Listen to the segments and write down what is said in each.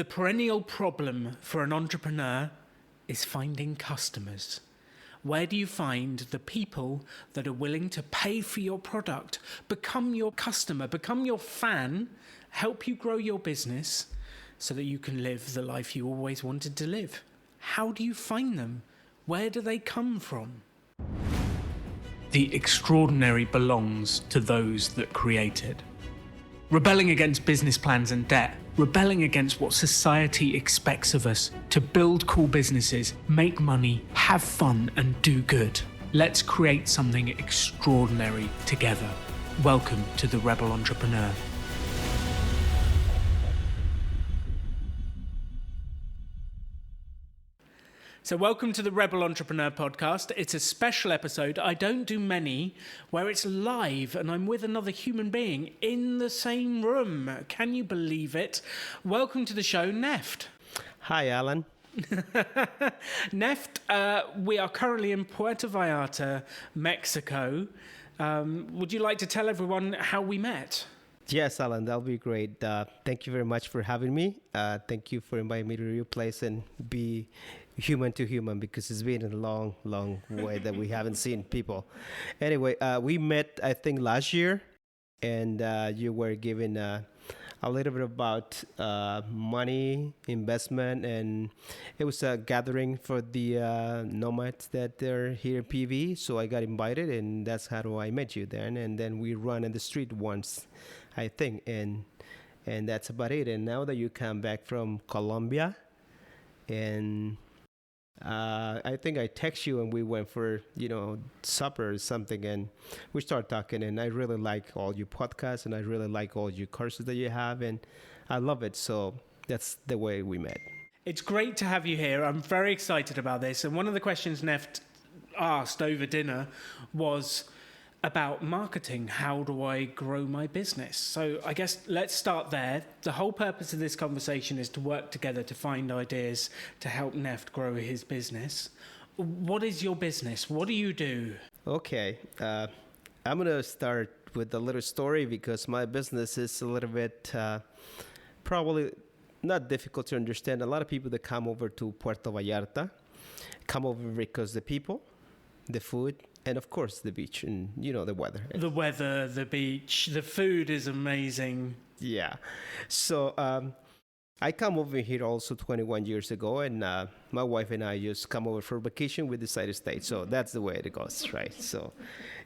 The perennial problem for an entrepreneur is finding customers. Where do you find the people that are willing to pay for your product, become your customer, become your fan, help you grow your business so that you can live the life you always wanted to live? How do you find them? Where do they come from? The extraordinary belongs to those that create it. Rebelling against business plans and debt, rebelling against what society expects of us to build cool businesses, make money, have fun, and do good. Let's create something extraordinary together. Welcome to the Rebel Entrepreneur. So welcome to the Rebel Entrepreneur podcast. It's a special episode. I don't do many where it's live and I'm with another human being in the same room. Can you believe it? Welcome to the show, Neft. Hi, Alan. Neft, we are currently in Puerto Vallarta, Mexico. Would you like to tell everyone how we met? Yes, Alan, that'll be great. Thank you very much for having me. Thank you for inviting me to your place and be human to human, because it's been a long way that we haven't seen people. Anyway, we met, I think, last year, and you were giving a little bit about money, investment, and it was a gathering for the nomads that are here in PV. So I got invited, and that's how I met you then. And then we run in the street once, I think, and that's about it. And now that you come back from Colombia, and I think I text you and we went for, supper or something, and we started talking, and I really like all your podcasts and I really like all your courses that you have, and I love it. So that's the way we met. It's great to have you here. I'm very excited about this. And one of the questions Neft asked over dinner was about marketing. How do I grow my business? So I guess let's start there. The whole purpose of this conversation is to work together to find ideas to help Neft grow his business. What is your business? What do you do? Okay. I'm going to start with a little story, because my business is a little bit probably not difficult to understand. A lot of people that come over to Puerto Vallarta come over because the people, the food, and of course the beach and the weather. The weather, the beach, the food is amazing. Yeah. So I come over here also 21 years ago, and my wife and I just come over for vacation. We decided to stay. So that's the way it goes, right? So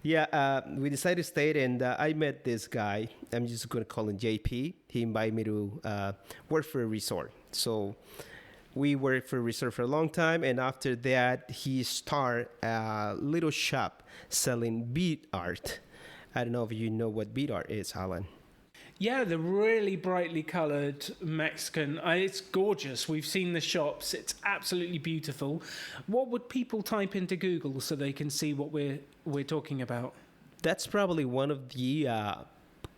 yeah, we decided to stay, and I met this guy. I'm just going to call him JP. He invited me to work for a resort. So we worked for a resort for a long time, and after that, he started a little shop selling bead art. I don't know if you know what bead art is, Alan. Yeah, the really brightly coloured Mexican. It's gorgeous. We've seen the shops. It's absolutely beautiful. What would people type into Google so they can see what we're talking about? That's probably one of the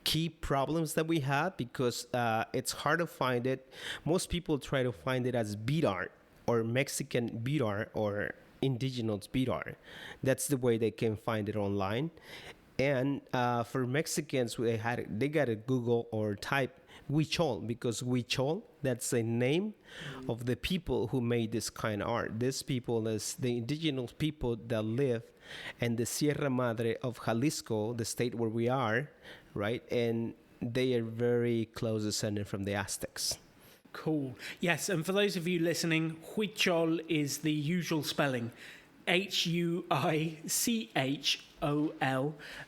key problems that we have, because it's hard to find it. Most people try to find it as bead art or Mexican bead art or indigenous bead art. That's the way they can find it online. And for Mexicans, they got to Google or type Huichol, because Huichol, that's the name of the people who made this kind of art. These people is the indigenous people that live in the Sierra Madre of Jalisco, the state where we are, right? And they are very close descended from the Aztecs. Cool. Yes, and for those of you listening, Huichol is the usual spelling. Huichol,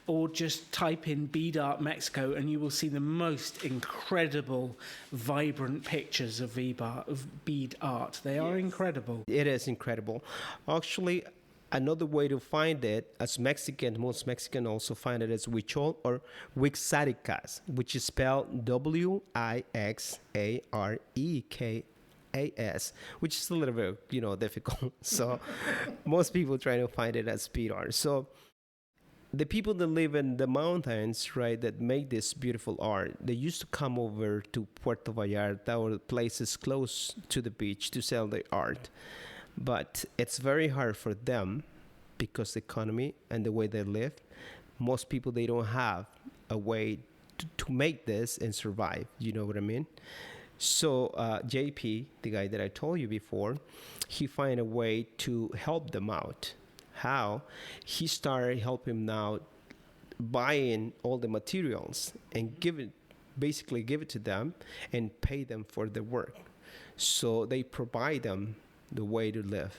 or just type in bead art Mexico and you will see the most incredible, vibrant pictures of bead art. They are incredible. It is incredible. Actually, another way to find it, as Mexican, most Mexican also find it as Huichol or Wixarecas, which is spelled Wixarekas, which is a little bit, difficult. So most people try to find it as bead art. So the people that live in the mountains, right, that make this beautiful art, they used to come over to Puerto Vallarta or places close to the beach to sell their art. But it's very hard for them because the economy and the way they live. Most people, they don't have a way to make this and survive. You know what I mean? So JP, the guy that I told you before, he find a way to help them out. How? He started helping them out buying all the materials and basically give it to them and pay them for their work. So they provide them the way to live.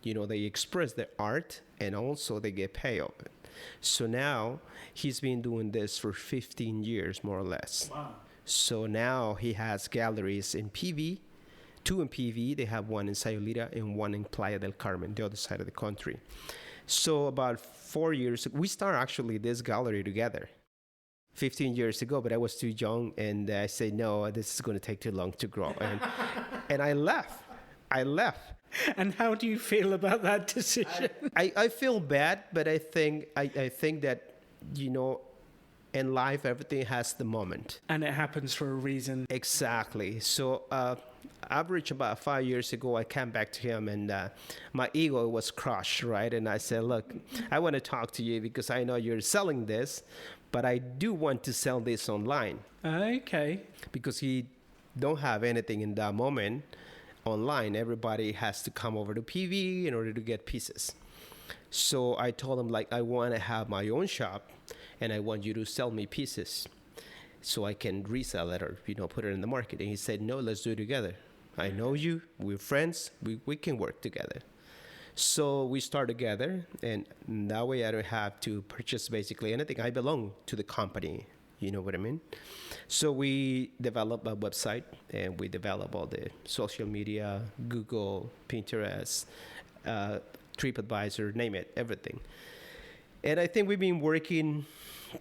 They express their art and also they get paid of it. So now he's been doing this for 15 years, more or less. Wow. So now he has galleries in PV, two in PV. They have one in Sayulita and one in Playa del Carmen, the other side of the country. So about 4 years, we started actually this gallery together 15 years ago, but I was too young and I said, no, this is going to take too long to grow. And I left. And how do you feel about that decision? I feel bad, but I think that, in life, everything has the moment. And it happens for a reason. Exactly. So average about 5 years ago, I came back to him and my ego was crushed, right? And I said, look, I want to talk to you because I know you're selling this, but I do want to sell this online. Okay. Because he don't have anything in that moment online. Everybody has to come over to PV in order to get pieces. So I told him, like, I want to have my own shop and I want you to sell me pieces so I can resell it or, put it in the market. And he said, no, let's do it together. I know you, we're friends, we can work together. So we start together, and that way I don't have to purchase basically anything. I belong to the company, you know what I mean? So we develop a website, and we develop all the social media, Google, Pinterest, TripAdvisor, name it, everything. And I think we've been working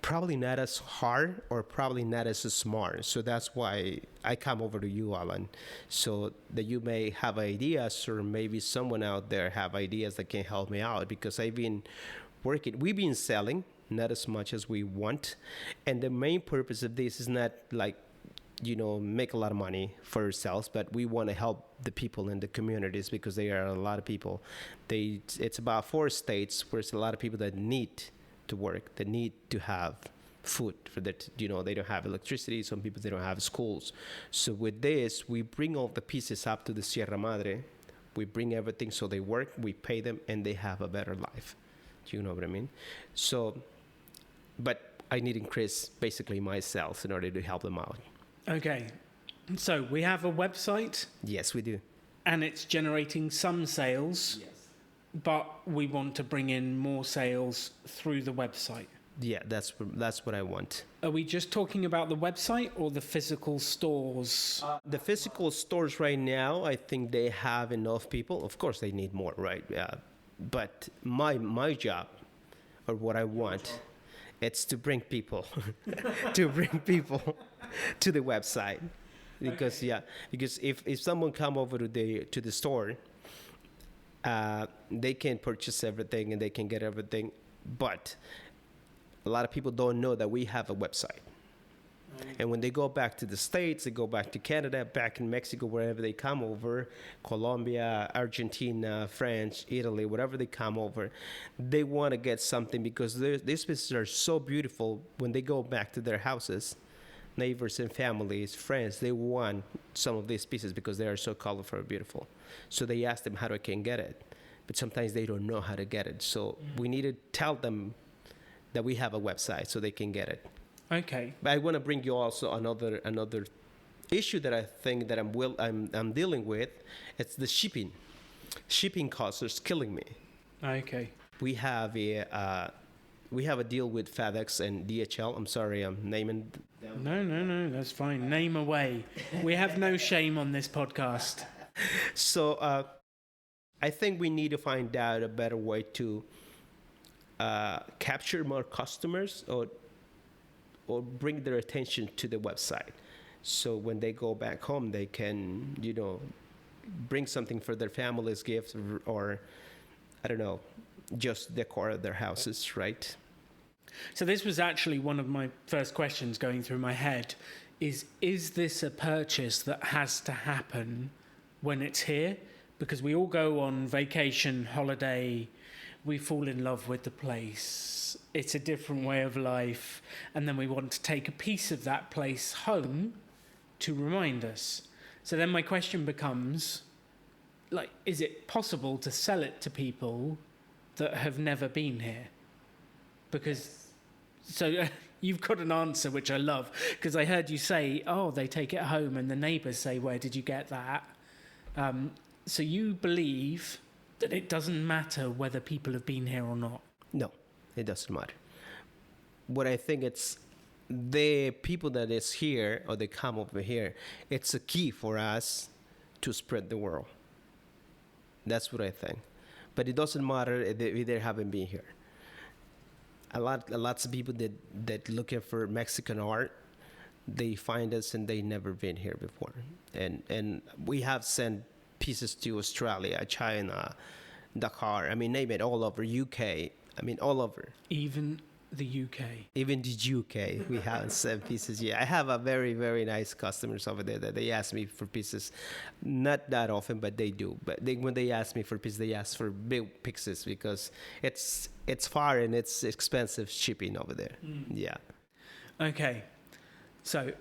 probably not as hard or probably not as smart. So that's why I come over to you, Alan, so that you may have ideas, or maybe someone out there have ideas that can help me out, because we've been selling, not as much as we want. And the main purpose of this is not like, make a lot of money for ourselves, but we want to help the people in the communities, because there are a lot of people. It's about 4 states where there's a lot of people that need to work, that need to have food for that. They don't have electricity. Some people, they don't have schools. So with this, we bring all the pieces up to the Sierra Madre. We bring everything so they work, we pay them, and they have a better life. Do you know what I mean? So, but I need to increase basically my sales in order to help them out. Okay. So we have a website. Yes, we do. And it's generating some sales. Yes. But we want to bring in more sales through the website. Yeah, that's what I want. Are we just talking about the website or the physical stores? The physical stores right now, I think they have enough people. Of course, they need more, right? But my job, or what I want, it's to bring people, to the website. Because okay. Because if someone come over to the store, they can purchase everything and they can get everything, but a lot of people don't know that we have a website. And when they go back to the States, they go back to Canada, back in Mexico, wherever they come over, Colombia, Argentina, France, Italy, wherever they come over, they want to get something, because these pieces are so beautiful. When they go back to their houses, neighbors and families, friends, they want some of these pieces because they are so colorful and beautiful. So they ask them how they can get it, but sometimes they don't know how to get it. So we need to tell them that we have a website so they can get it. Okay. But I want to bring you also another issue that I think that I'm dealing with. It's the shipping. Shipping costs are killing me. Okay. We have a deal with FedEx and DHL. I'm sorry, I'm naming them. No, that's fine. Name away. We have no shame on this podcast. So I think we need to find out a better way to capture more customers, or bring their attention to the website. So when they go back home, they can, bring something for their family's gifts, or I don't know, just decor their houses, right? So this was actually one of my first questions going through my head, is this a purchase that has to happen when it's here? Because we all go on vacation, holiday, we fall in love with the place. It's a different way of life. And then we want to take a piece of that place home to remind us. So then my question becomes, like, is it possible to sell it to people that have never been here? Because, so you've got an answer, which I love, because I heard you say, oh, they take it home and the neighbours say, where did you get that? So you believe that it doesn't matter whether people have been here or not? No, it doesn't matter. What I think it's the people that is here or they come over here, it's a key for us to spread the world. That's what I think. But it doesn't matter if they haven't been here. Lots of people that looking for Mexican art, they find us and they never been here before. And we have sent pieces to Australia, China, Dakar. I mean, name it, all over UK. I mean, all over. Even the UK. Even the UK, we haven't sent pieces yet. I have a very, very nice customers over there that they ask me for pieces. Not that often, but they do. But when they ask me for pieces, they ask for big pieces because it's far and it's expensive shipping over there. Yeah. Okay. So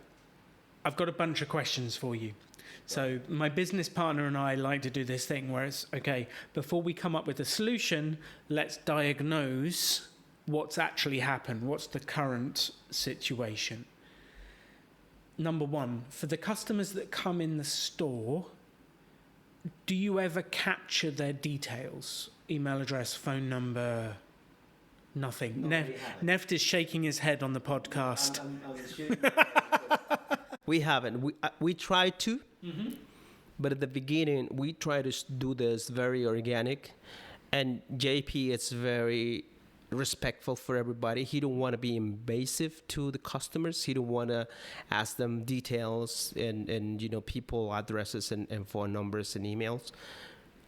I've got a bunch of questions for you. So my business partner and I like to do this thing where it's, okay, before we come up with a solution, let's diagnose what's actually happened, what's the current situation. Number one, for the customers that come in the store, do you ever capture their details? Email address, phone number, nothing. No, Neft is shaking his head on the podcast. We haven't. We try to, but at the beginning, we try to do this very organic. And JP is very respectful for everybody. He don't want to be invasive to the customers. He don't want to ask them details and people addresses and phone numbers and emails.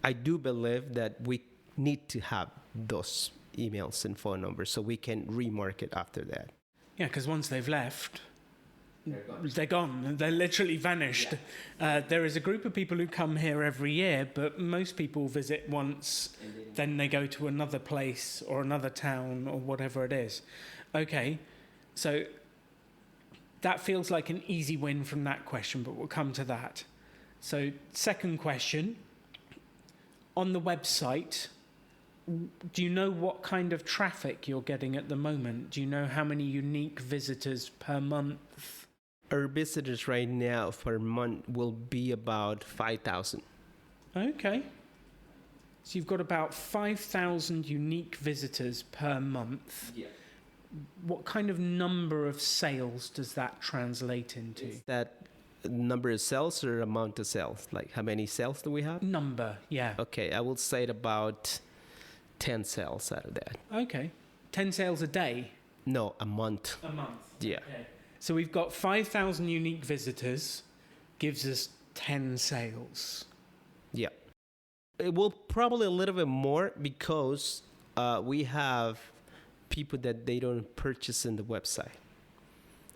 I do believe that we need to have those emails and phone numbers so we can remarket after that. Yeah, because once they've left, they're gone. They're literally vanished. Yeah. There is a group of people who come here every year, but most people visit once, then they go to another place or another town or whatever it is. Okay, so that feels like an easy win from that question, but we'll come to that. So second question, on the website, do you know what kind of traffic you're getting at the moment? Do you know how many unique visitors per month? Our visitors right now per month will be about 5,000. Okay. So you've got about 5,000 unique visitors per month. Yeah. What kind of number of sales does that translate into? Is that number of sales or amount of sales? Like how many sales do we have? Number, yeah. Okay, I will say about 10 sales out of that. Okay. 10 sales a day? No, a month. A month. Yeah. Okay. So we've got 5,000 unique visitors, gives us 10 sales. Yeah. It will probably a little bit more because we have people that they don't purchase in the website.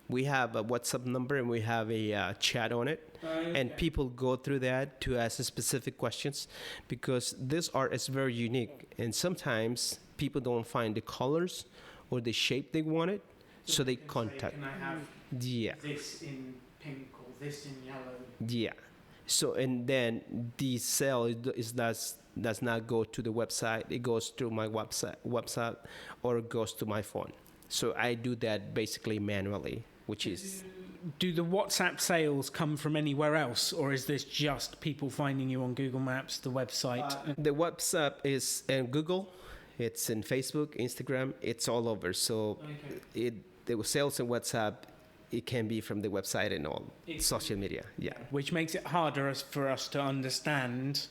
We have a WhatsApp number and we have a chat on it. Okay. And people go through that to ask specific questions because this art is very unique. And sometimes people don't find the colors or the shape they wanted, so they contact. Can I have this in pink or this in yellow? Yeah. So, and then the sale does not go to the website. It goes through my website or it goes to my phone. So I do that basically manually, which is... Do the WhatsApp sales come from anywhere else, or is this just people finding you on Google Maps, the website? The WhatsApp is in Google. It's in Facebook, Instagram. It's all over. So the sales in WhatsApp, it can be from the website and all social media. Yeah. Which makes it harder for us to understand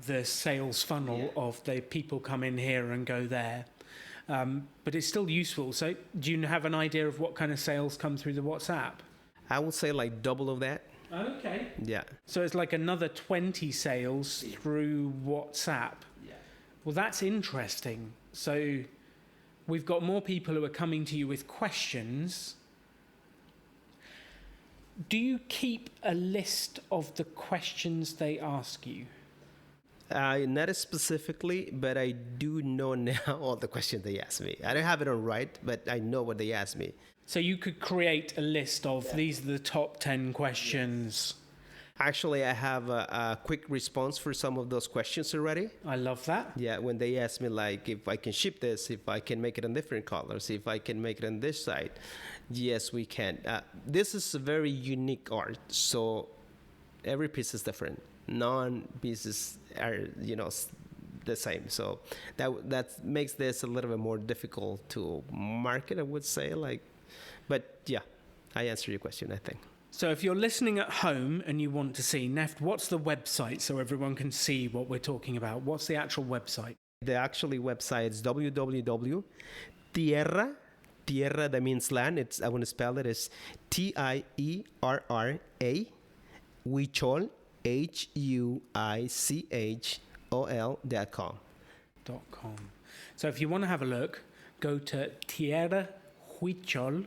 the sales funnel of the people come in here and go there. But it's still useful. So do you have an idea of what kind of sales come through the WhatsApp? I would say like double of that. Okay. Yeah. So it's like another 20 sales through WhatsApp. Yeah. Well, that's interesting. So we've got more people who are coming to you with questions. Do you keep a list of the questions they ask you? Not specifically, but I do know now all the questions they ask me. I don't have it on right, but I know what they ask me. So you could create a list of these are the top 10 questions. Actually, I have a quick response for some of those questions already. I love that. Yeah, when they ask me like if I can ship this, if I can make it in different colors, if I can make it on this side, yes, we can. This is a very unique art, so every piece is different. Non-pieces are, the same. So that makes this a little bit more difficult to market, I would say. But yeah, I answered your question, I think. So if you're listening at home and you want to see Neft, what's the website so everyone can see what we're talking about? What's the actual website? The actual website is www.tierra, that means land. I want to spell it as TIERRA, Huichol, HUICHOL.com. .com. So if you want to have a look, go to Tierra Huichol.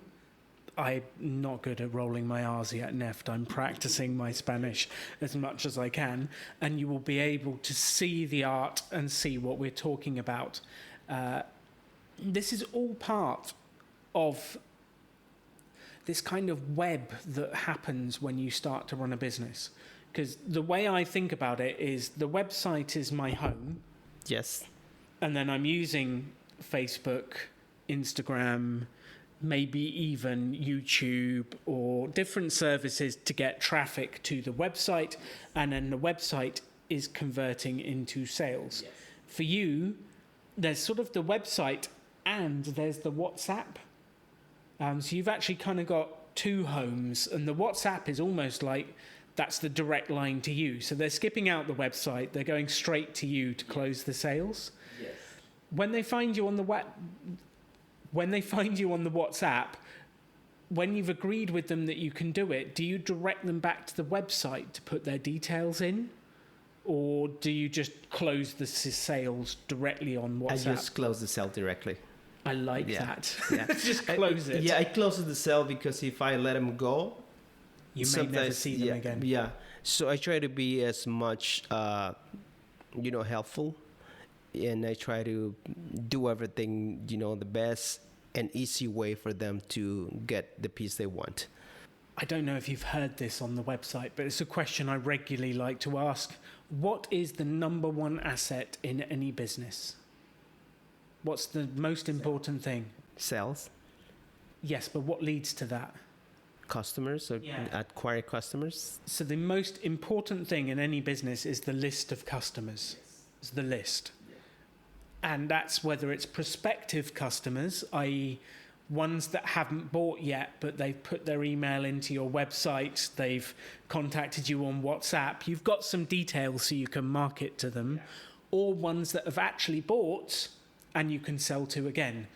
I'm not good at rolling my R's yet, Neft. I'm practicing my Spanish as much as I can, and you will be able to see the art and see what we're talking about. This is all part of this kind of web that happens when you start to run a business. Because the way I think about it is the website is my home. Yes. And then I'm using Facebook, Instagram, maybe even YouTube or different services to get traffic to the website, and then the website is converting into sales. Yes. For you, there's sort of the website and there's the WhatsApp. So you've actually kind of got two homes, and the WhatsApp is almost like that's the direct line to you. So they're skipping out the website, they're going straight to you to close the sales. Yes. When they find you on the WhatsApp, when you've agreed with them that you can do it, do you direct them back to the website to put their details in? Or do you just close the sales directly on WhatsApp? I just close the sale directly. I like that. Yeah. Just close it. Yeah, I close the sale because if I let them go, you may never see them again. Yeah. So I try to be as much, helpful, and I try to do everything, the best and easy way for them to get the piece they want. I don't know if you've heard this on the website, but it's a question I regularly like to ask. What is the number one asset in any business? What's the most important thing? Sales. Yes, but what leads to that? Customers, or acquire customers. So the most important thing in any business is the list of customers. Yes. It's the list. And that's whether it's prospective customers, i.e. ones that haven't bought yet, but they've put their email into your website, they've contacted you on WhatsApp, you've got some details so you can market to them, or ones that have actually bought and you can sell to again.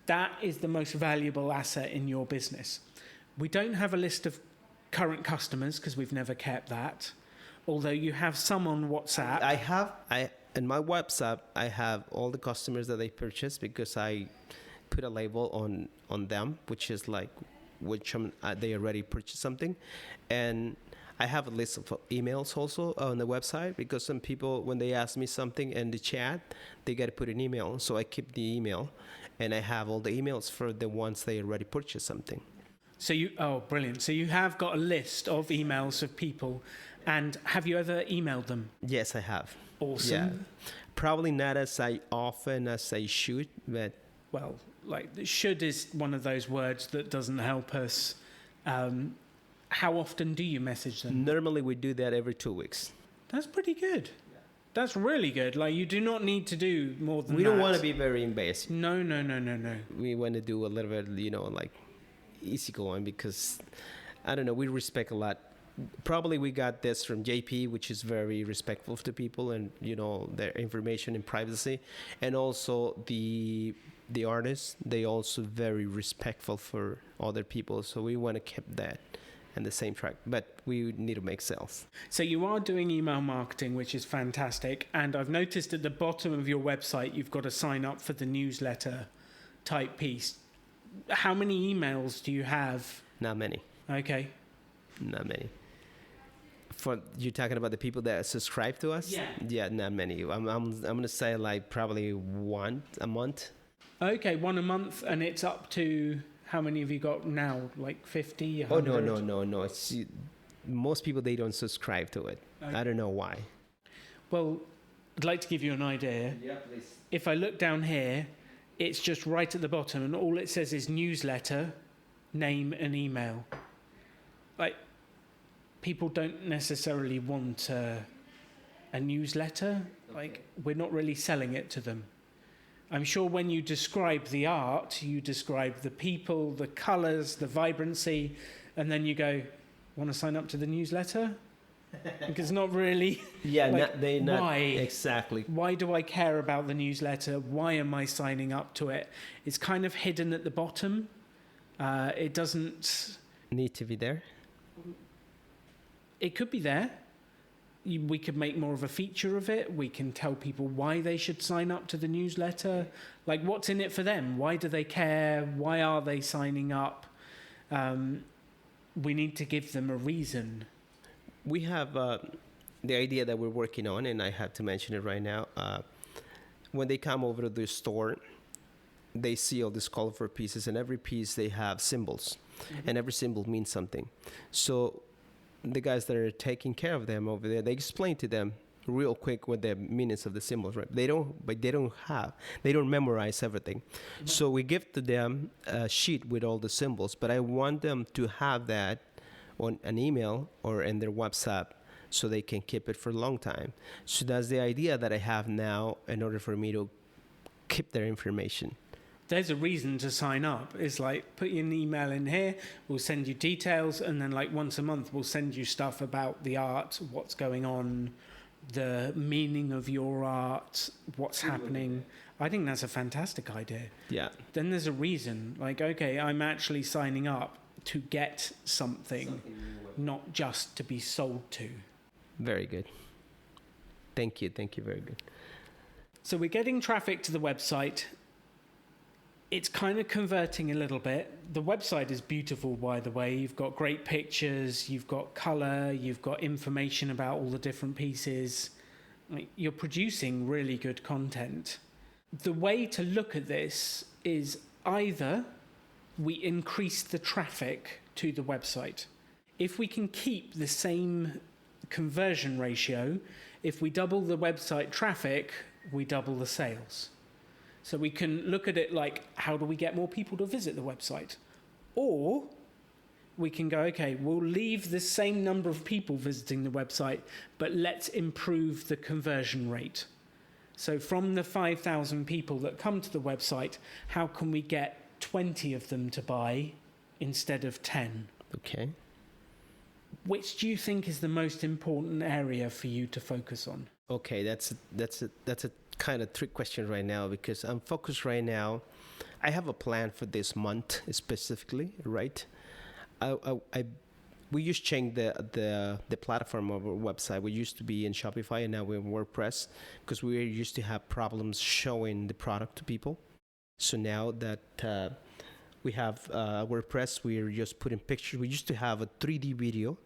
That is the most valuable asset in your business. We don't have a list of current customers because we've never kept that, although you have some on WhatsApp. In my WhatsApp, I have all the customers that they purchased because I put a label on them, which is like they already purchased something. And I have a list of emails also on the website because some people, when they ask me something in the chat, they got to put an email. So I keep the email, and I have all the emails for the ones they already purchased something. So brilliant. So you have got a list of emails of people. And have you ever emailed them? Yes, I have. Awesome. Yeah. Probably not as often as I should, but... Well, should is one of those words that doesn't help us. How often do you message them? Normally we do that every 2 weeks. That's pretty good. Yeah. That's really good. You do not need to do more than that. We don't want to be very invasive. No. We want to do a little bit, easygoing because, I don't know, we respect a lot. Probably we got this from JP, which is very respectful to people and, their information and privacy. And also the artists, they also very respectful for other people. So we want to keep that in the same track, but we need to make sales. So you are doing email marketing, which is fantastic. And I've noticed at the bottom of your website, you've got to sign up for the newsletter type piece. How many emails do you have? Not many. Okay. Not many. You're talking about the people that subscribe to us? Yeah, not many. I'm gonna say probably one a month. Okay, one a month, and it's up to How many have you got now? Like 50? Oh, 100? no. Most people, they don't subscribe to it. Okay. I don't know why. Well, I'd like to give you an idea. Yeah, please. If I look down here, it's just right at the bottom, and all it says is newsletter, name, and email. Like, people don't necessarily want a newsletter. Okay. Like, we're not really selling it to them. I'm sure when you describe the art, you describe the people, the colours, the vibrancy, and then you go, want to sign up to the newsletter? Because not really. Yeah, like, why? Exactly. Why do I care about the newsletter? Why am I signing up to it? It's kind of hidden at the bottom. It doesn't need to be there. It could be there. We could make more of a feature of it. We can tell people why they should sign up to the newsletter. Like, what's in it for them? Why do they care? Why are they signing up? We need to give them a reason. We have the idea that we're working on, and I have to mention it right now. When they come over to the store, they see all these colorful pieces, and every piece they have symbols, and every symbol means something. So the guys that are taking care of them over there, they explain to them real quick what the meanings of the symbols, right? They don't memorize everything. So we give to them a sheet with all the symbols, but I want them to have that on an email or in their WhatsApp so they can keep it for a long time. So that's the idea that I have now in order for me to keep their information. There's a reason to sign up. It's like, put your email in here, we'll send you details, and then like once a month we'll send you stuff about the art, what's going on, the meaning of your art, what's happening. I think that's a fantastic idea. Yeah. Then there's a reason. Like, okay, I'm actually signing up to get something not just to be sold to. Very good. Thank you. Very good. So we're getting traffic to the website. It's kind of converting a little bit. The website is beautiful, by the way. You've got great pictures, you've got color, you've got information about all the different pieces. You're producing really good content. The way to look at this is either we increase the traffic to the website. If we can keep the same conversion ratio, if we double the website traffic, we double the sales. So we can look at it like, how do we get more people to visit the website? Or we can go, okay, we'll leave the same number of people visiting the website, but let's improve the conversion rate. So from the 5,000 people that come to the website, how can we get 20 of them to buy instead of 10? Okay. Which do you think is the most important area for you to focus on? Okay, that's a kind of trick question right now, because I'm focused right now. I have a plan for this month specifically, right? We just changed the platform of our website. We used to be in Shopify, and now we're in WordPress, because we used to have problems showing the product to people. So now that we have WordPress, we're just putting pictures. We used to have a 3D video,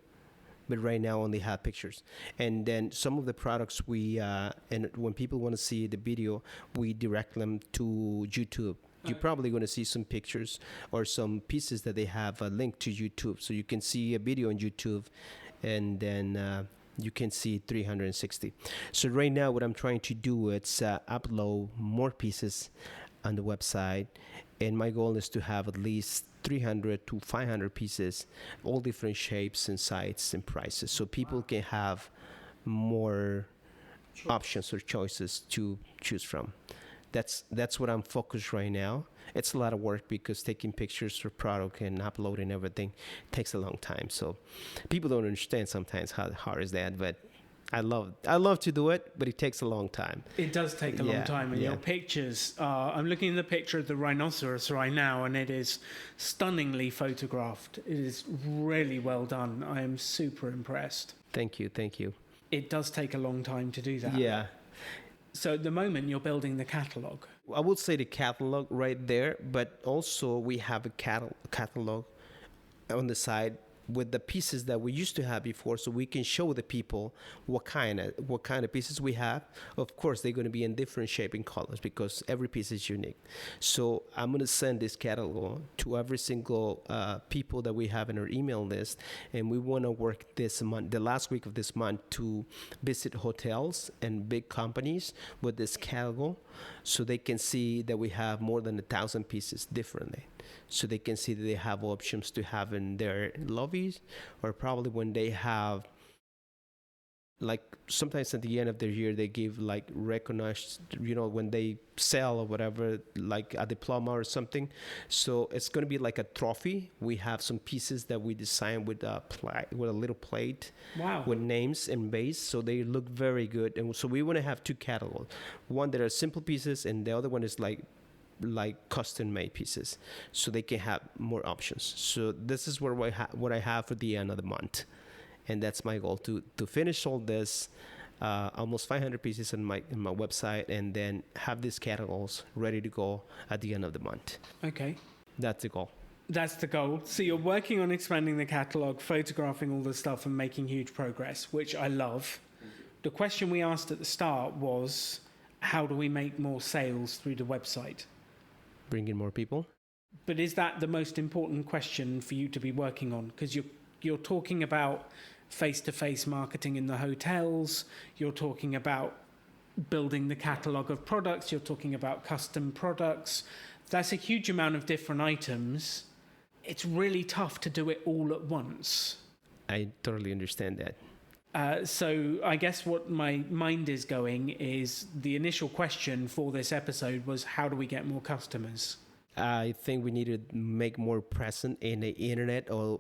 but right now only have pictures. And then some of the products and when people want to see the video, we direct them to YouTube. You're probably going to see some pictures or some pieces that they have a link to YouTube. So you can see a video on YouTube, and then you can see 360. So right now what I'm trying to do is upload more pieces on the website. And my goal is to have at least 300 to 500 pieces, all different shapes and sizes and prices, so people can have more options or choices to choose from. That's what I'm focused right now. It's a lot of work, because taking pictures for product and uploading everything takes a long time. So people don't understand sometimes how hard is that, but I love to do it, but it takes a long time. It does take a long time, and your pictures I'm looking at the picture of the rhinoceros right now, and it is stunningly photographed. It is really well done. I am super impressed. Thank you. It does take a long time to do that. Yeah. So at the moment you're building the catalog. I would say the catalog right there, but also we have a catalog on the side with the pieces that we used to have before, so we can show the people what kind of pieces we have. Of course, they're going to be in different shape and colors because every piece is unique. So I'm going to send this catalog to every single people that we have in our email list, and we want to work this month, the last week of this month, to visit hotels and big companies with this catalog, so they can see that we have more than 1,000 pieces differently. So they can see that they have options to have in their lobbies, or probably when they have, like, sometimes at the end of the year they give like recognized, when they sell or whatever, like a diploma or something. So it's going to be like a trophy. We have some pieces that we designed with a little plate. Wow. With names and base, so they look very good. And so we want to have two catalogs, one that are simple pieces, and the other one is like custom made pieces, so they can have more options. So this is what I have for the end of the month, and that's my goal, to finish all this, almost 500 pieces in my website, and then have these catalogs ready to go at the end of the month. Okay, that's the goal. That's the goal. So you're working on expanding the catalog, photographing all the stuff, and making huge progress, which I love. The question we asked at the start was, how do we make more sales through the website? Bring in more people. But is that the most important question for you to be working on? Because you're talking about face-to-face marketing in the hotels, you're talking about building the catalogue of products, you're talking about custom products. That's a huge amount of different items. It's really tough to do it all at once. I totally understand that. So I guess what my mind is going is, the initial question for this episode was, how do we get more customers? I think we need to make more present in the internet, or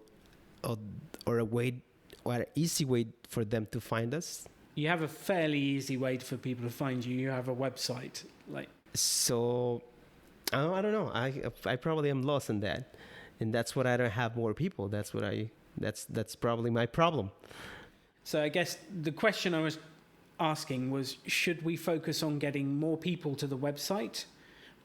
a way, or an easy way for them to find us. You have a fairly easy way for people to find you. You have a website, So I don't know. I probably am lost in that, and that's what I don't have more people. That's probably my problem. So I guess the question I was asking was, should we focus on getting more people to the website?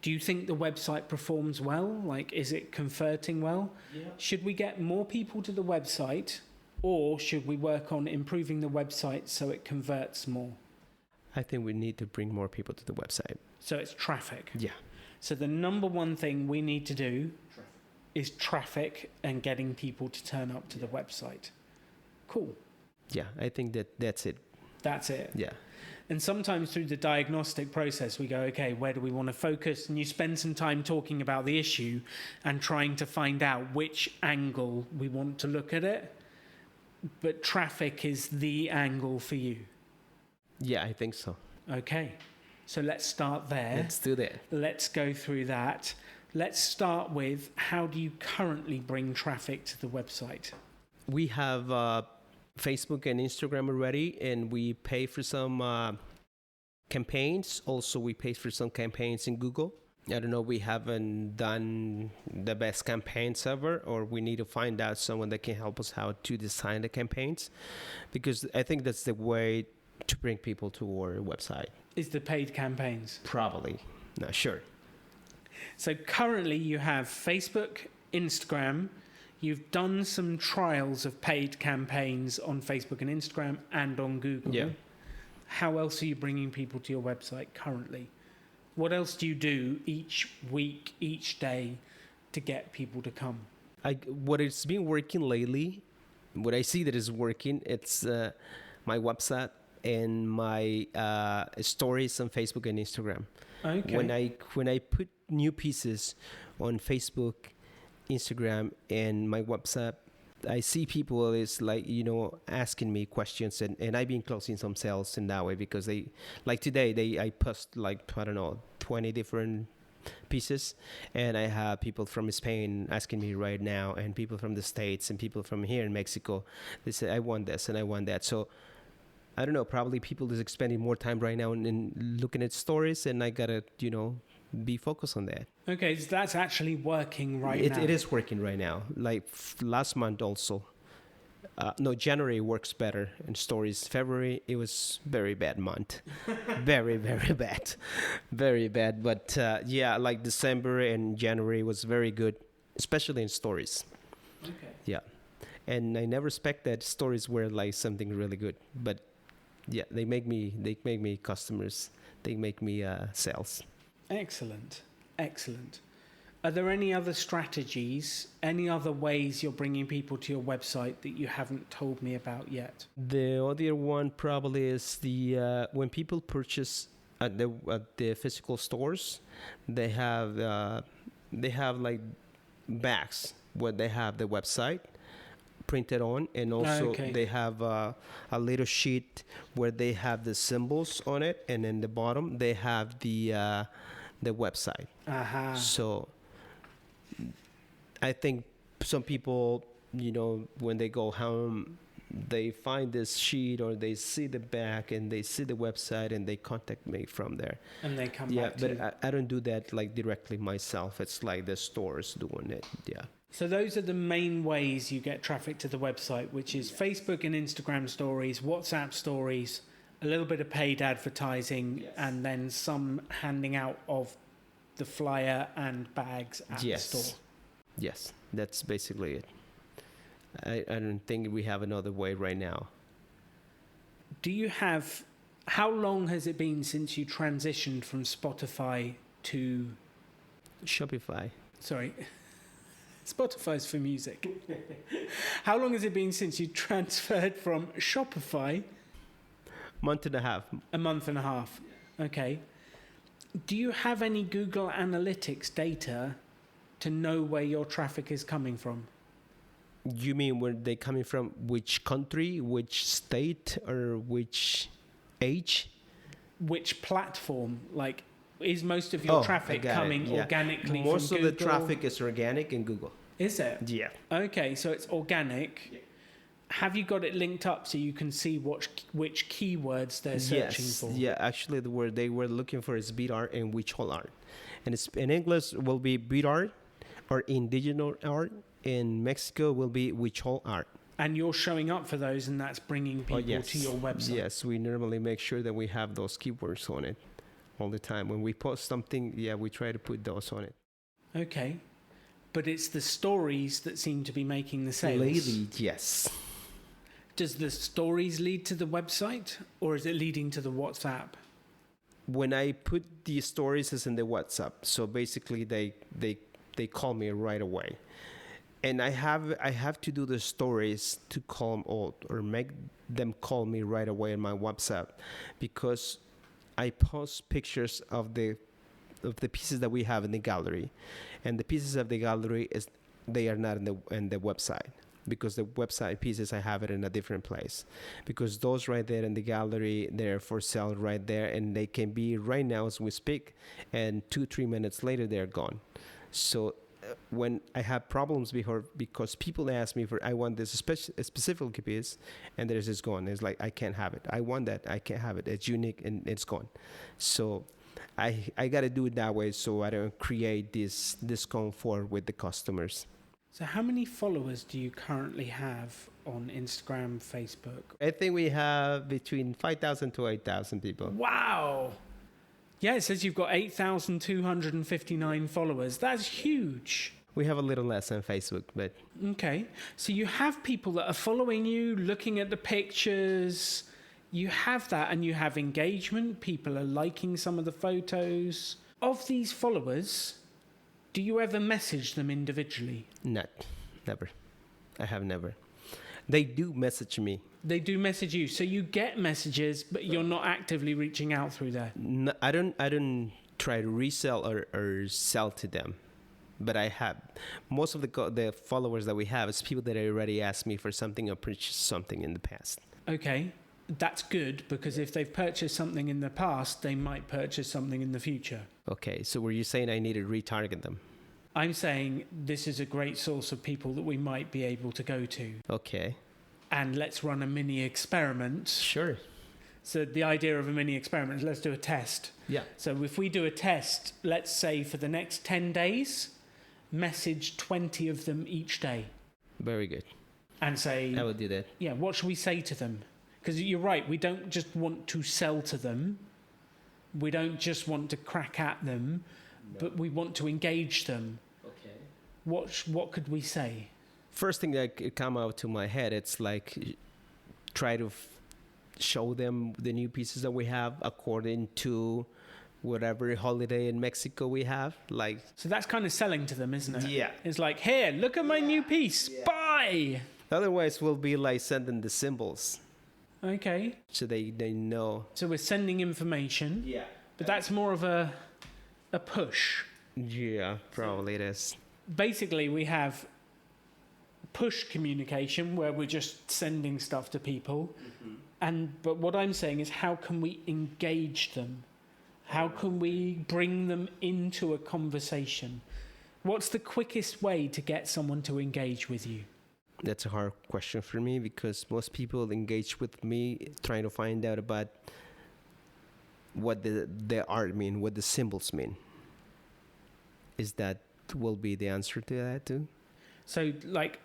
Do you think the website performs well? Is it converting well? Yeah. Should we get more people to the website, or should we work on improving the website so it converts more? I think we need to bring more people to the website. So it's traffic. Yeah. So the number one thing we need to do is traffic and getting people to turn up to the website. Cool. Yeah, I think that's it. That's it. Yeah. And sometimes through the diagnostic process, we go, okay, where do we want to focus? And you spend some time talking about the issue and trying to find out which angle we want to look at it. But traffic is the angle for you. Yeah, I think so. Okay. So let's start there. Let's do that. Let's go through that. Let's start with, how do you currently bring traffic to the website? We have Facebook and Instagram already, and we pay for some campaigns. Also, we pay for some campaigns in Google. I don't know, we haven't done the best campaigns ever, or we need to find out someone that can help us how to design the campaigns, because I think that's the way to bring people to our website. Is the paid campaigns? Probably. Not sure. So currently you have Facebook, Instagram. You've done some trials of paid campaigns on Facebook and Instagram and on Google. Yeah. How else are you bringing people to your website currently? What else do you do each week, each day to get people to come? What has been working lately, what I see that is working, it's my website and my stories on Facebook and Instagram. Okay. When I put new pieces on Facebook, Instagram, and my website, I see people is asking me questions, and I've been closing some sales in that way, because they, like today, I post 20 different pieces, and I have people from Spain asking me right now, and people from the States, and people from here in Mexico. They say, I want this and I want that. So I don't know, probably people is spending more time right now in looking at stories, and I gotta, be focused on that. Okay, so that's actually working now. It is working right now. Like last month also. January works better in stories. February, it was very bad month. Very, very bad. Very bad. But like December and January was very good, especially in stories. Okay. Yeah. and I never expect that stories were like something really good. But yeah, they make me customers. They make me sales. Excellent. Excellent. Are there any other strategies, any other ways you're bringing people to your website that you haven't told me about yet? The other one probably is the when people purchase at the physical stores, they have like bags where they have the website printed on, and also they have a little sheet where they have the symbols on it, and in the bottom they have the website. So I think some people, when they go home, they find this sheet or they see the back and they see the website and they contact me from there. And they come yeah, back to you. but I don't do that like directly myself. It's like the stores doing it. Yeah. So those are the main ways you get traffic to the website, which is Facebook and Instagram stories, WhatsApp stories, a little bit of paid advertising, and then some handing out of the flyer and bags at the store. Yes, that's basically it. I don't think we have another way right now. How long has it been since you transitioned from Spotify to... Shopify. Sorry, Spotify's for music. How long has it been since you transferred from Shopify? Month and a half. A month and a half. Okay. Do you have any Google Analytics data to know where your traffic is coming from? You mean where they coming from? Which country, which state, or which age? Which platform? Like, is most of your traffic coming organically most from of Google? the traffic is organic in Google. Is it? Yeah. Okay, so it's organic. Yeah. Have you got it linked up so you can see which keywords they're searching for? Yeah, actually the word they were looking for is beat art and witch hole art. And it's, in English will be beat art or indigenous art. In Mexico will be witch hole art. And you're showing up for those, and that's bringing people to your website? Yes, we normally make sure that we have those keywords on it all the time. When we post something, we try to put those on it. Okay. But it's the stories that seem to be making the sales. Lately, yes. Does the stories lead to the website, or is it leading to the WhatsApp? When I put the stories, it's in the WhatsApp. So basically, they call me right away. And I have to do the stories to call them all or make them call me right away on my WhatsApp, because I post pictures of the pieces that we have in the gallery, and the pieces of the gallery they are not in the website, because the website pieces I have it in a different place, because those right there in the gallery, they're for sale right there, and they can be right now as we speak, and 2-3 minutes later they're gone. So when I have problems before, because people ask me for, I want this specific piece, and there's this gone. It's like, I can't have it. I want that. I can't have it. It's unique and it's gone. So I got to do it that way, so I don't create this discomfort with the customers. So how many followers do you currently have on Instagram, Facebook? I think we have between 5,000 to 8,000 people. Wow. Yeah, it says you've got 8,259 followers. That's huge. We have a little less on Facebook, but... Okay. So you have people that are following you, looking at the pictures. You have that, and you have engagement. People are liking some of the photos. Of these followers, do you ever message them individually? Never. I have never. They do message me. They do message you, so you get messages, but you're not actively reaching out through there. No, I don't try to resell or sell to them, but I have most of the followers that we have is people that already asked me for something or purchased something in the past. Okay, that's good, because if they've purchased something in the past, they might purchase something in the future. Okay, so were you saying I need to retarget them? I'm saying this is a great source of people that we might be able to go to. Okay. And let's run a mini experiment. Sure. So the idea of a mini experiment is let's do a test. Yeah. So if we do a test, let's say for the next 10 days, message 20 of them each day. Very good. And say... I will do that. Yeah, what should we say to them? Because you're right, we don't just want to sell to them. We don't just want to crack at them, but we want to engage them. Okay. What could we say? First thing that could come out to my head, it's like try to show them the new pieces that we have according to whatever holiday in Mexico we have. Like, So that's kind of selling to them, isn't it? Yeah. It's like, here, look at my new piece. Buy. otherwise we'll be like sending the symbols Okay. so they know. So we're sending information, Yeah. but that's more of a push. Yeah, probably it is. Basically, we have push communication where we're just sending stuff to people. But what I'm saying is, how can we engage them? How can we bring them into a conversation? What's the quickest way to get someone to engage with you? That's a hard question for me because most people engage with me trying to find out about what the art mean, what the symbols mean. Is that will be the answer to that too? So, like,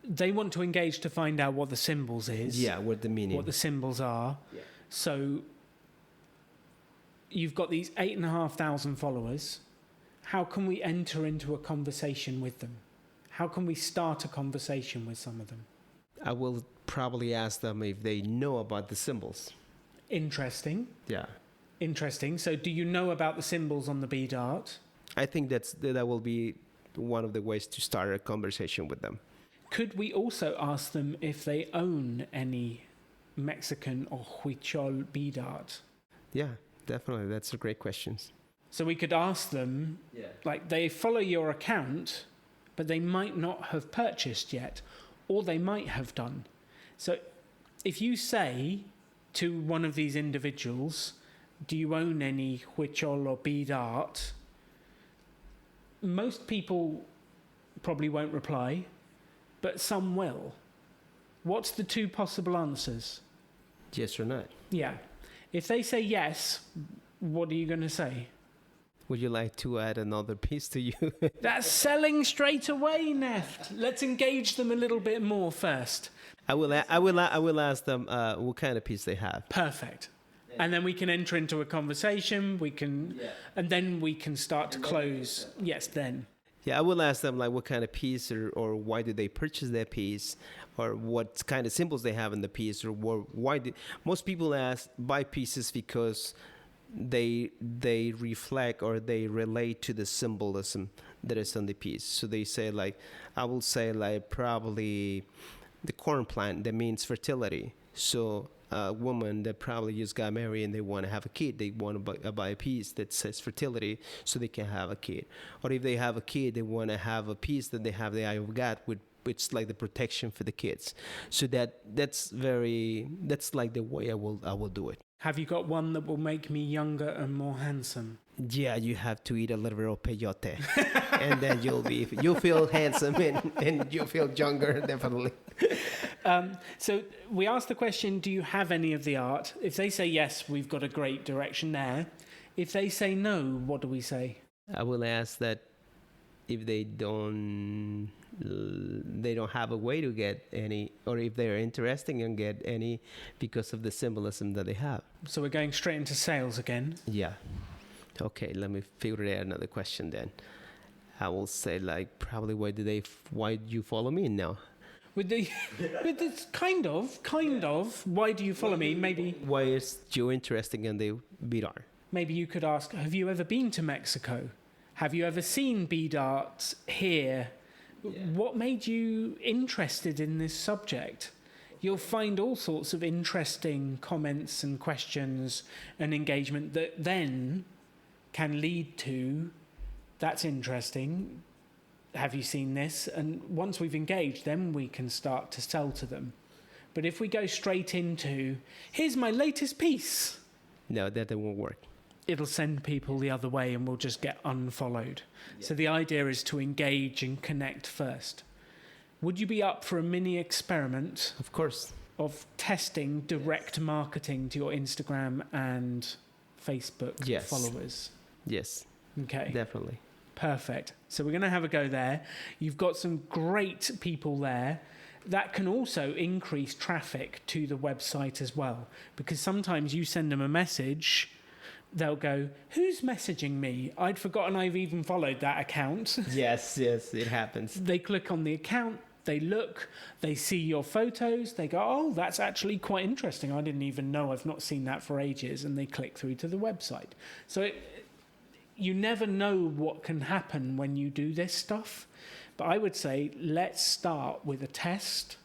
they want to engage to find out what the symbols is. Yeah, what the meaning. What the symbols are. Yeah. So, you've got these 8,500 followers. How can we enter into a conversation with them? How can we start a conversation with some of them? I will probably ask them if they know about the symbols. Interesting. Yeah. Interesting. So, do you know about the symbols on the bead art? I think that will be one of the ways to start a conversation with them. Could we also ask them if they own any Mexican or Huichol bead art? Yeah, definitely. That's a great question. So we could ask them, like, they follow your account, but they might not have purchased yet, or they might have done. So if you say to one of these individuals, do you own any Huichol or bead art? Most people probably won't reply, but some will. What's the two possible answers? Yes or not? Yeah. If they say yes, what are you going to say? Would you like to add another piece to you? That's selling straight away, Neft. Let's engage them a little bit more first. I will ask them what kind of piece they have. Perfect. And then we can enter into a conversation. And then we can start to close. Yes, then. Yeah, I will ask them like what kind of piece or why did they purchase that piece or what kind of symbols they have in the piece or why did most people buy pieces because they reflect or they relate to the symbolism that is on the piece. So they say like, I will say like probably the corn plant that means fertility. So a woman that probably just got married and they want to have a kid, they want to buy a piece that says fertility so they can have a kid. Or if they have a kid, they want to have a piece that they have the eye of God with, which like the protection for the kids. So that's like the way I will do it. Have you got one that will make me younger and more handsome? Yeah, you have to eat a little bit of peyote, and then you'll feel handsome and you'll feel younger, definitely. So we asked the question, do you have any of the art? If they say yes, we've got a great direction there. If they say no, what do we say? I will ask that if they don't have a way to get any, or if they're interested and get any because of the symbolism that they have. So we're going straight into sales again. Yeah. Okay, let me figure out another question then. I will say like probably why do you follow me now? With this kind of, why do you follow me? Maybe. Why is you interested in the bead art? Maybe you could ask, have you ever been to Mexico? Have you ever seen bead art here? Yeah. What made you interested in this subject? You'll find all sorts of interesting comments and questions and engagement that then can lead to, that's interesting. Have you seen this? And once we've engaged, then we can start to sell to them. But if we go straight into, here's my latest piece. No, that won't work. It'll send people the other way and we'll just get unfollowed. Yeah. So the idea is to engage and connect first. Would you be up for a mini experiment? Of course. Of testing direct marketing to your Instagram and Facebook followers? Yes. Okay. Definitely. Perfect. So we're going to have a go there. You've got some great people there. That can also increase traffic to the website as well. Because sometimes you send them a message, they'll go, who's messaging me? I'd forgotten I've even followed that account. Yes, it happens. They click on the account, They look, they see your photos, they go, oh, that's actually quite interesting. I didn't even know, I've not seen that for ages. And they click through to the website. So you never know what can happen when you do this stuff. But I would say, let's start with a test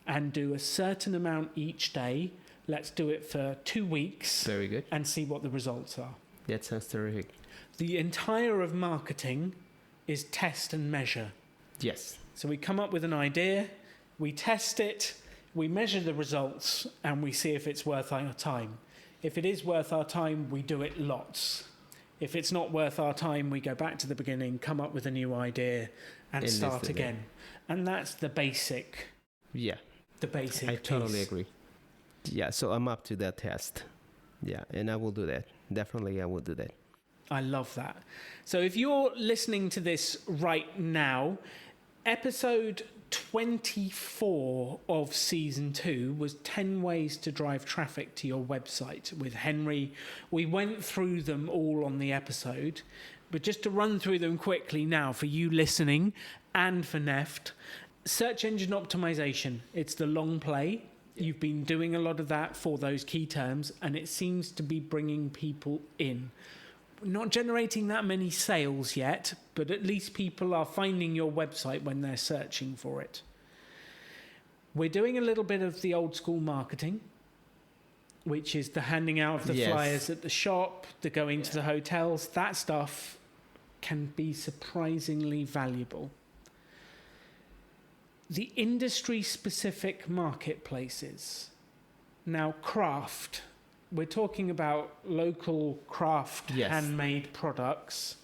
and do a certain amount each day. Let's do it for 2 weeks. Very good. And see what the results are. That sounds terrific. The entire of marketing is test and measure. Yes. So we come up with an idea, we test it, we measure the results, and we see if it's worth our time. If it is worth our time, we do it lots. If it's not worth our time, we go back to the beginning, come up with a new idea, and start again. And that's the basic. Yeah. The basic I totally piece. agree. Yeah, so I'm up to that test. Yeah, and I will do that. Definitely, I will do that. I love that. So if you're listening to this right now, episode 24 of season 2 was 10 ways to drive traffic to your website with Henry. We went through them all on the episode, but just to run through them quickly now for you listening and for Neft. Search engine optimization. It's the long play. You've been doing a lot of that for those key terms, and it seems to be bringing people in. Not generating that many sales yet, but at least people are finding your website when they're searching for it. We're doing a little bit of the old school marketing, which is the handing out of the flyers at the shop, the going to the hotels. That stuff can be surprisingly valuable. The industry-specific marketplaces. Now, craft. We're talking about local craft, handmade products.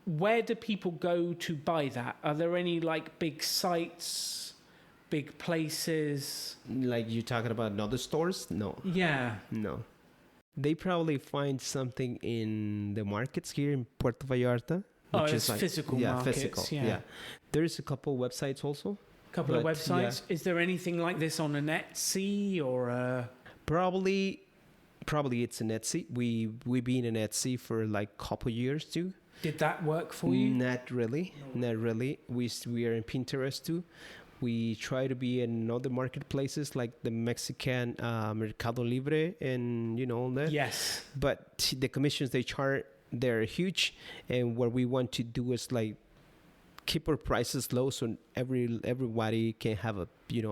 Where do people go to buy that? Are there any like big sites, big places? Like you talking about other stores? No. Yeah. No. They probably find something in the markets here in Puerto Vallarta. Which is like, physical markets. Physical. Yeah. There's a couple websites also. Couple of websites. Yeah. Is there anything like this on an Etsy or a... Probably it's an Etsy. We've been in Etsy for like a couple years too. Did that work for you? Not really. No. Not really. We are in Pinterest too. We try to be in other marketplaces like the Mexican Mercado Libre and all that. Yes. But the commissions they charge, they're huge, and what we want to do is like keep our prices low so everybody can have a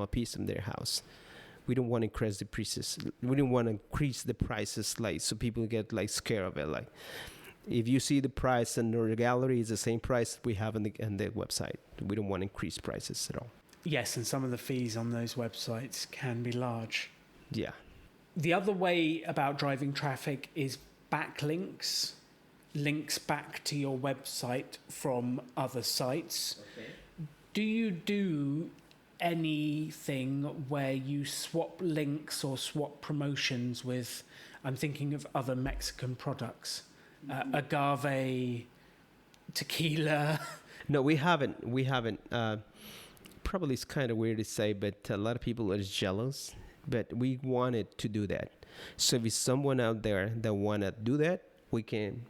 piece in their house. We don't want to increase the prices. We don't want to increase the prices like so people get like scared of it. Like if you see the price in the gallery is the same price we have in the website. We don't want to increase prices at all. Yes, and some of the fees on those websites can be large. Yeah. The other way about driving traffic is backlinks. Links back to your website from other sites. Okay. Do you do anything where you swap links or swap promotions with, I'm thinking of other Mexican products, agave, tequila? No, we haven't. Probably it's kind of weird to say, but a lot of people are jealous, but we wanted to do that. So if there's someone out there that want to do that, we can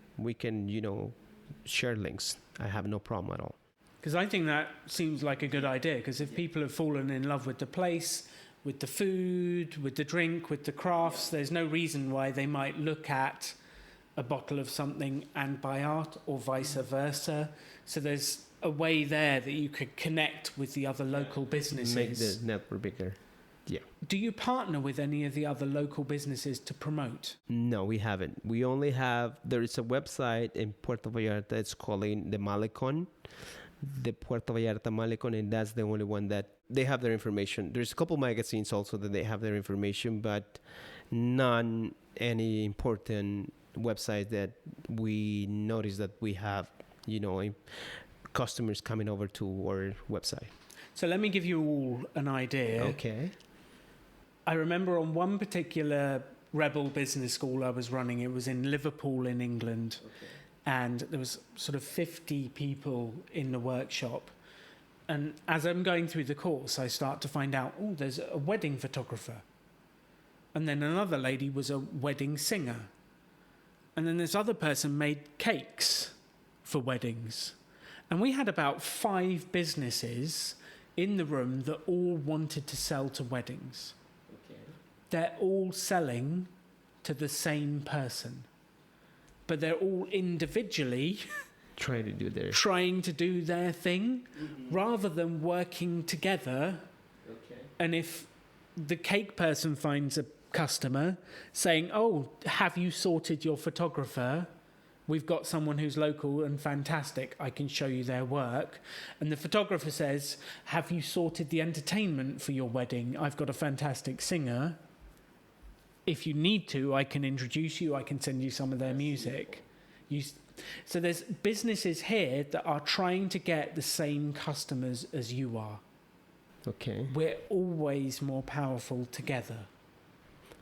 share links. I have no problem at all. Because I think that seems like a good idea, because if people have fallen in love with the place, with the food, with the drink, with the crafts, there's no reason why they might look at a bottle of something and buy art or vice versa. So there's a way there that you could connect with the other local businesses. Make the network bigger. Yeah. Do you partner with any of the other local businesses to promote? No, we haven't. We only have, there is a website in Puerto Vallarta. It's called the Malecon, the Puerto Vallarta Malecon, and that's the only one that they have their information. There's a couple magazines also that they have their information, but none any important website that we notice that we have, customers coming over to our website. So let me give you all an idea. Okay. I remember on one particular rebel business school I was running, it was in Liverpool in England, and there was sort of 50 people in the workshop. And as I'm going through the course, I start to find out, there's a wedding photographer. And then another lady was a wedding singer. And then this other person made cakes for weddings. And we had about 5 businesses in the room that all wanted to sell to weddings. Okay. They're all selling to the same person, but they're all individually Trying to do their thing rather than working together. Okay. And if the cake person finds a customer saying, oh, have you sorted your photographer? We've got someone who's local and fantastic. I can show you their work. And the photographer says, have you sorted the entertainment for your wedding? I've got a fantastic singer. If you need to, I can introduce you. I can send you some of their music. So there's businesses here that are trying to get the same customers as you are. Okay. We're always more powerful together.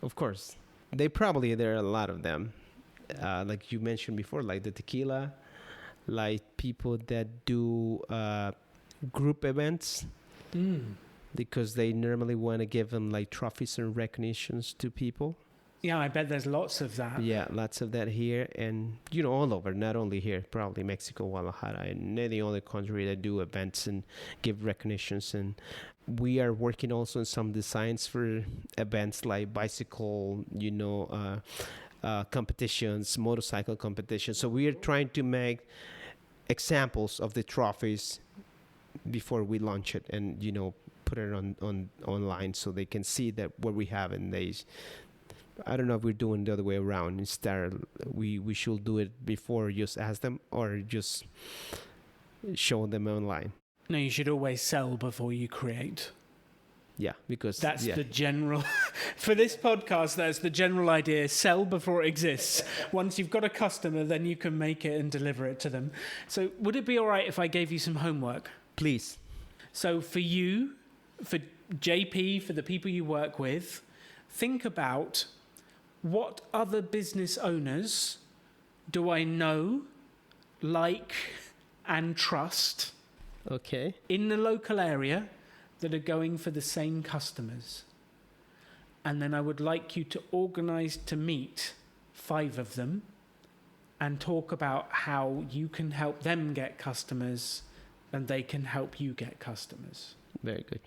Of course. There are a lot of them. Like you mentioned before, like the tequila, like people that do group events, because they normally want to give them like trophies and recognitions to people. Yeah, I bet there's lots of that. Yeah, lots of that here, and all over, not only here, probably Mexico, Guadalajara, and they're the only country that do events and give recognitions. And we are working also on some designs for events like bicycle, competitions, motorcycle competitions. So we are trying to make examples of the trophies before we launch it, and put it on online so they can see that what we have. And I don't know if we're doing the other way around. Instead, we should do it before, just ask them, or just show them online. No, you should always sell before you create. Yeah, because that's the general for this podcast. That's the general idea: sell before it exists. Once you've got a customer, then you can make it and deliver it to them. So, would it be all right if I gave you some homework? Please. So, for you, for JP, for the people you work with, think about what other business owners do I know, like, and trust. Okay. In the local area that are going for the same customers. And then I would like you to organize to meet 5 of them and talk about how you can help them get customers and they can help you get customers. Very good.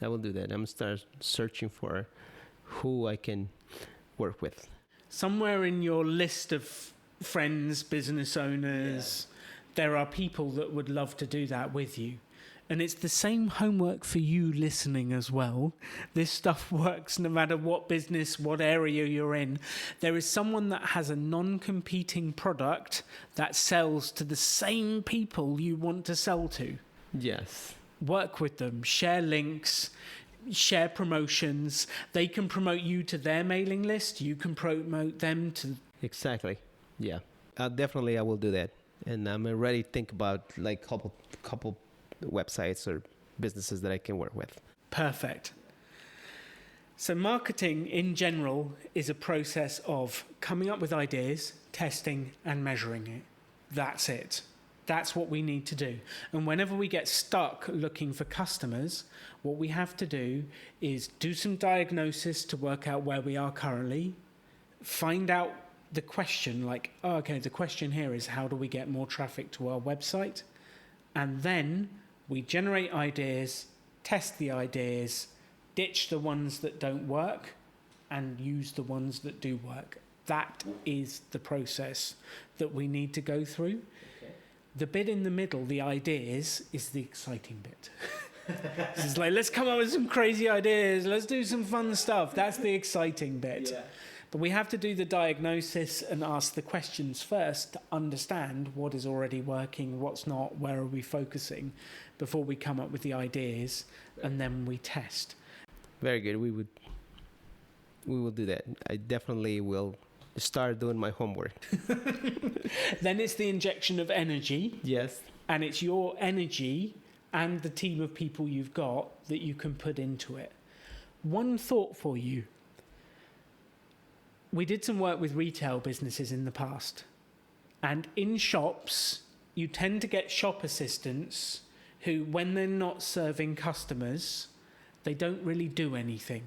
I will do that. I'm going to start searching for who I can work with. Somewhere in your list of friends, business owners, there are people that would love to do that with you. And it's the same homework for you listening as well. This stuff works no matter what business, what area you're in. There is someone that has a non-competing product that sells to the same people you want to sell to. Yes. Work with them, share links, share promotions. They can promote you to their mailing list. You can promote them to... Exactly. Yeah. Definitely I will do that. And I'm already think about like couple websites or businesses that I can work with. Perfect. So marketing in general is a process of coming up with ideas, testing and measuring it. That's it. That's what we need to do. And whenever we get stuck looking for customers, what we have to do is do some diagnosis to work out where we are currently, find out the question, like, oh, okay, the question here is how do we get more traffic to our website? And then we generate ideas, test the ideas, ditch the ones that don't work, and use the ones that do work. That is the process that we need to go through. Okay. The bit in the middle, the ideas, is the exciting bit. It's like, let's come up with some crazy ideas, let's do some fun stuff. That's the exciting bit. Yeah. But we have to do the diagnosis and ask the questions first to understand what is already working, what's not, where are we focusing, before we come up with the ideas, and then we test. Very good. We will do that. I definitely will start doing my homework. Then it's the injection of energy. Yes. And it's your energy and the team of people you've got that you can put into it. One thought for you. We did some work with retail businesses in the past. And in shops, you tend to get shop assistants who, when they're not serving customers, they don't really do anything.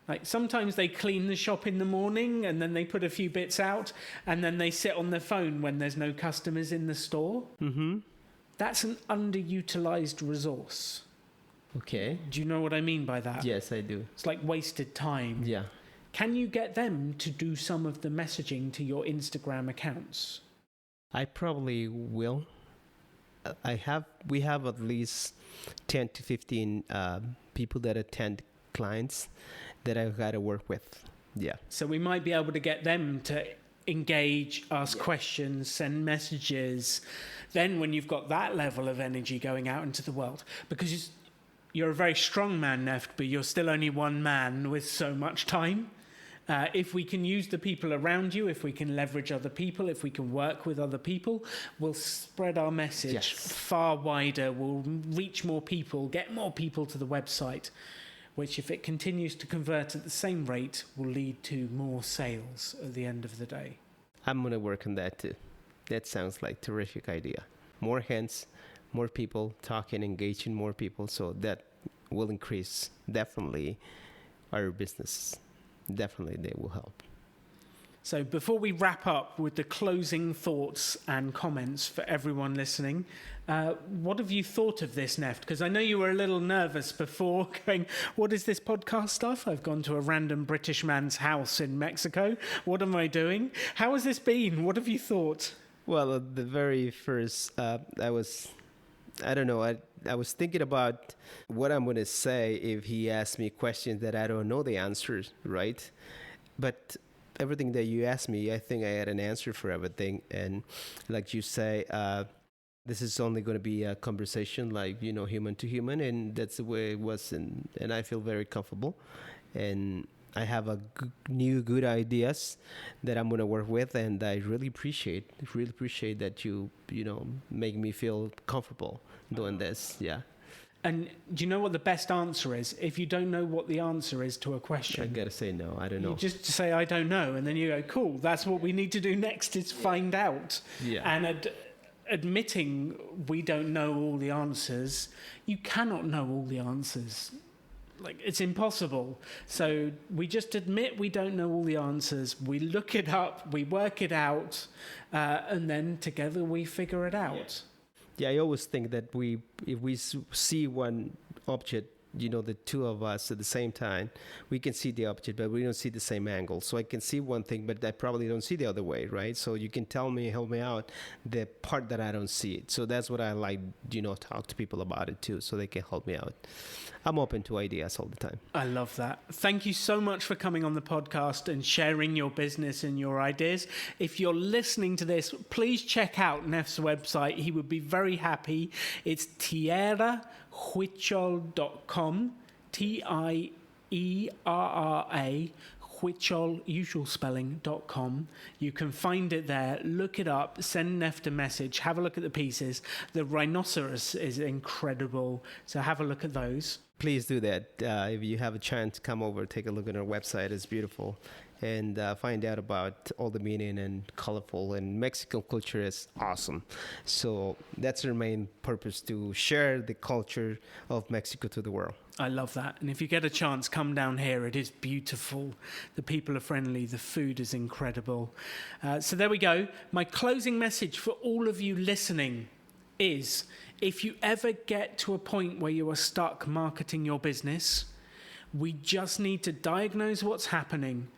Like sometimes they clean the shop in the morning and then they put a few bits out and then they sit on their phone when there's no customers in the store. Mm-hmm. That's an underutilized resource. Okay. Do you know what I mean by that? Yes, I do. It's like wasted time. Yeah. Can you get them to do some of the messaging to your Instagram accounts? I probably will. We have at least 10 to 15 people that attend clients that I've got to work with. Yeah. So we might be able to get them to engage, ask questions, send messages. Then when you've got that level of energy going out into the world, because you're a very strong man, Neft, but you're still only one man with so much time. If we can use the people around you, if we can leverage other people, if we can work with other people, we'll spread our message far wider, we'll reach more people, get more people to the website, which if it continues to convert at the same rate, will lead to more sales at the end of the day. I'm going to work on that too. That sounds like a terrific idea. More hands, more people talking, engaging more people, so that will increase definitely our business. Definitely they will help. So before we wrap up with the closing thoughts and comments for everyone listening, what have you thought of this, Neft? Because I know you were a little nervous before going, what is this podcast stuff? I've gone to a random British man's house in Mexico. What am I doing? How has this been? What have you thought? Well, at the very first, I was thinking about what I'm going to say if he asks me questions that I don't know the answers, right? But everything that you asked me, I think I had an answer for everything. And like you say, this is only going to be a conversation, like, human to human. And that's the way it was. And I feel very comfortable. And I have good ideas that I'm going to work with. And I really appreciate that you make me feel comfortable doing this. Yeah. And do you know what the best answer is? If you don't know what the answer is to a question, I gotta say no, I don't know. You just say, I don't know. And then you go, cool, that's what we need to do next is find out. Yeah. And admitting we don't know all the answers, you cannot know all the answers. Like, it's impossible. So we just admit we don't know all the answers. We look it up, we work it out, and then together we figure it out. Yeah, I always think that if we see one object, the two of us at the same time, we can see the object, but we don't see the same angle. So I can see one thing, but I probably don't see the other way, right? So you can help me out, the part that I don't see it. So that's what I like, talk to people about it too, so they can help me out. I'm open to ideas all the time. I love that. Thank you so much for coming on the podcast and sharing your business and your ideas. If you're listening to this, please check out Neft's website. He would be very happy. It's tierrahuichol.com, TIERRA, Huichol, usual spelling.com. You can find it there. Look it up. Send Neft a message. Have a look at the pieces. The rhinoceros is incredible. So have a look at those. Please do that. If you have a chance, come over, take a look at our website. It's beautiful. And find out about all the meaning and colorful. And Mexican culture is awesome. So that's our main purpose, to share the culture of Mexico to the world. I love that. And if you get a chance, come down here. It is beautiful. The people are friendly. The food is incredible. So there we go. My closing message for all of you listening is, if you ever get to a point where you are stuck marketing your business, we just need to diagnose what's happening,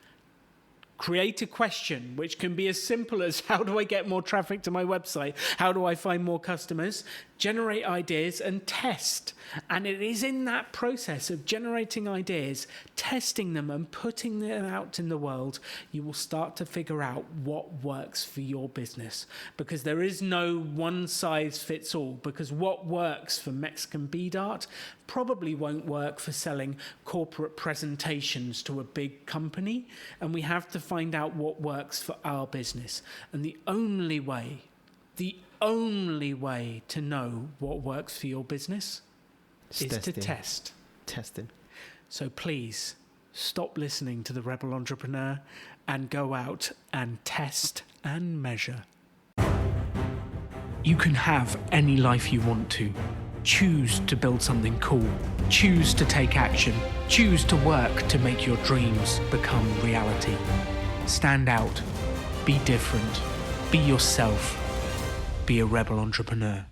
create a question, which can be as simple as, how do I get more traffic to my website? How do I find more customers? Generate ideas and test. And it is in that process of generating ideas, testing them and putting them out in the world, you will start to figure out what works for your business. Because there is no one size fits all. Because what works for Mexican bead art probably won't work for selling corporate presentations to a big company. And we have to find out what works for our business. And the only way to know what works for your business is to test. Testing. So please stop listening to the Rebel Entrepreneur and go out and test and measure. You can have any life you want to. Choose to build something cool. Choose to take action. Choose to work to make your dreams become reality. Stand out. Be different. Be yourself. Be a rebel entrepreneur.